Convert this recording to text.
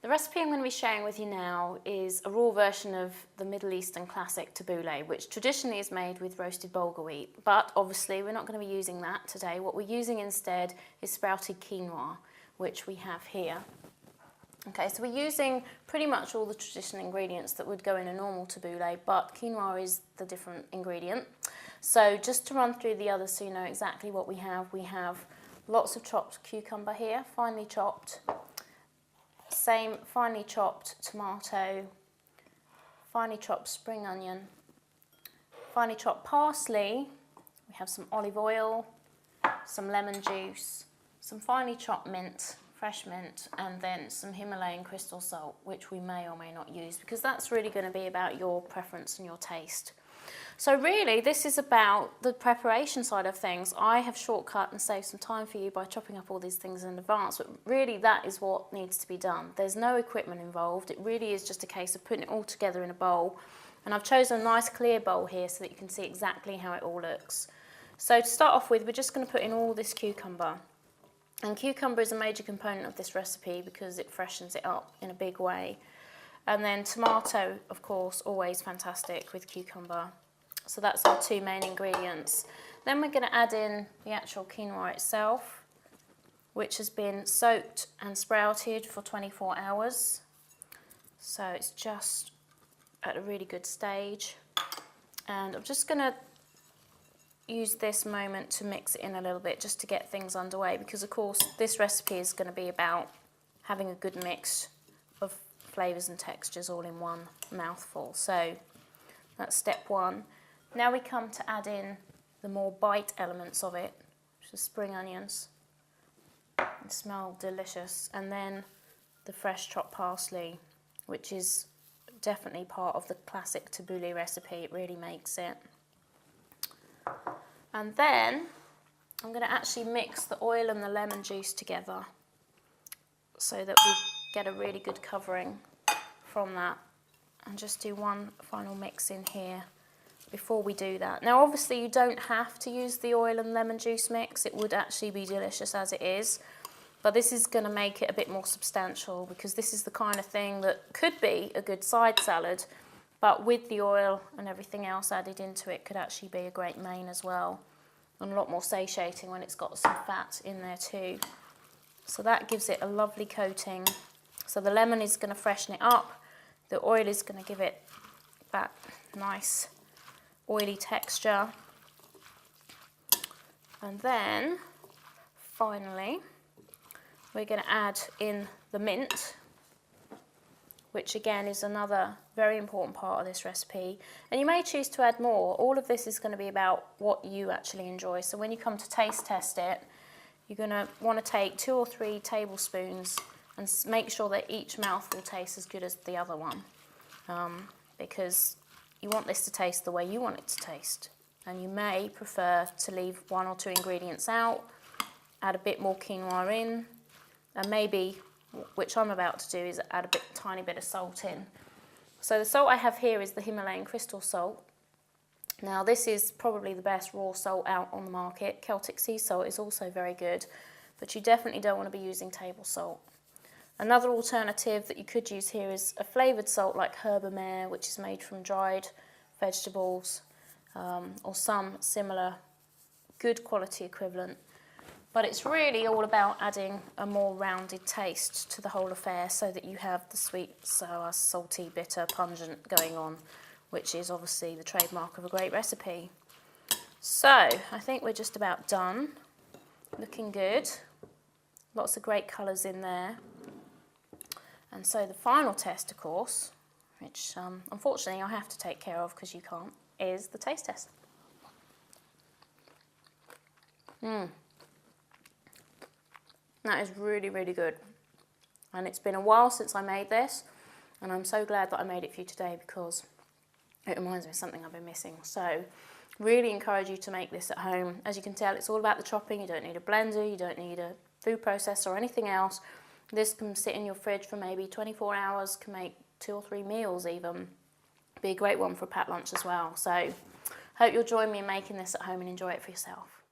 The recipe I'm going to be sharing with you now is a raw version of the Middle Eastern classic tabbouleh, which traditionally is made with roasted bulgur wheat, but obviously we're not going to be using that today. What we're using instead is sprouted quinoa, which we have here. Okay, so we're using pretty much all the traditional ingredients that would go in a normal tabbouleh, but quinoa is the different ingredient. So just to run through the others so you know exactly what we have lots of chopped cucumber here, finely chopped. Same finely chopped tomato, finely chopped spring onion, finely chopped parsley, we have some olive oil, some lemon juice, some finely chopped mint, fresh mint, and then some Himalayan crystal salt, which we may or may not use because that's really going to be about your preference and your taste. So really, this is about the preparation side of things. I have shortcut and saved some time for you by chopping up all these things in advance, but really that is what needs to be done. There's no equipment involved. It really is just a case of putting it all together in a bowl. And I've chosen a nice clear bowl here so that you can see exactly how it all looks. So to start off with, we're just going to put in all this cucumber. And cucumber is a major component of this recipe because it freshens it up in a big way. And then tomato, of course, always fantastic with cucumber. So that's our two main ingredients. Then we're going to add in the actual quinoa itself, which has been soaked and sprouted for 24 hours. So it's just at a really good stage. And I'm just going to use this moment to mix it in a little bit just to get things underway because, of course, this recipe is going to be about having a good mix of flavours and textures all in one mouthful. So that's step one. Now we come to add in the more bite elements of it, which is spring onions. They smell delicious. And then the fresh chopped parsley, which is definitely part of the classic tabbouleh recipe. It really makes it. And then I'm going to actually mix the oil and the lemon juice together so that we get a really good covering from that. And just do one final mix in here before we do that. Now obviously you don't have to use the oil and lemon juice mix. It would actually be delicious as it is. But this is going to make it a bit more substantial because this is the kind of thing that could be a good side salad, but with the oil and everything else added into it could actually be a great main as well. And a lot more satiating when it's got some fat in there too. So that gives it a lovely coating. So the lemon is going to freshen it up. The oil is going to give it that nice oily texture. And then finally we're going to add in the mint, which again is another very important part of this recipe. And you may choose to add more. All of this is going to be about what you actually enjoy. So when you come to taste test it, you're going to want to take 2 or 3 tablespoons and make sure that each mouthful tastes as good as the other one. Because you want this to taste the way you want it to taste. And you may prefer to leave 1 or 2 ingredients out, add a bit more quinoa in, and maybe, which I'm about to do, is add a tiny bit of salt in. So the salt I have here is the Himalayan crystal salt. Now this is probably the best raw salt out on the market. Celtic sea salt is also very good, but you definitely don't want to be using table salt. Another alternative that you could use here is a flavoured salt like Herbe Mer, which is made from dried vegetables, or some similar good quality equivalent. But it's really all about adding a more rounded taste to the whole affair so that you have the sweet, sour, salty, bitter, pungent going on, which is obviously the trademark of a great recipe. So I think we're just about done. Looking good. Lots of great colours in there. And so the final test, of course, which unfortunately I have to take care of because you can't, is the taste test. That is really, really good. And it's been a while since I made this, and I'm so glad that I made it for you today because it reminds me of something I've been missing. So really encourage you to make this at home. As you can tell, it's all about the chopping. You don't need a blender, you don't need a food processor or anything else. This can sit in your fridge for maybe 24 hours, can make 2 or 3 meals even. Be a great one for a packed lunch as well. So hope you'll join me in making this at home and enjoy it for yourself.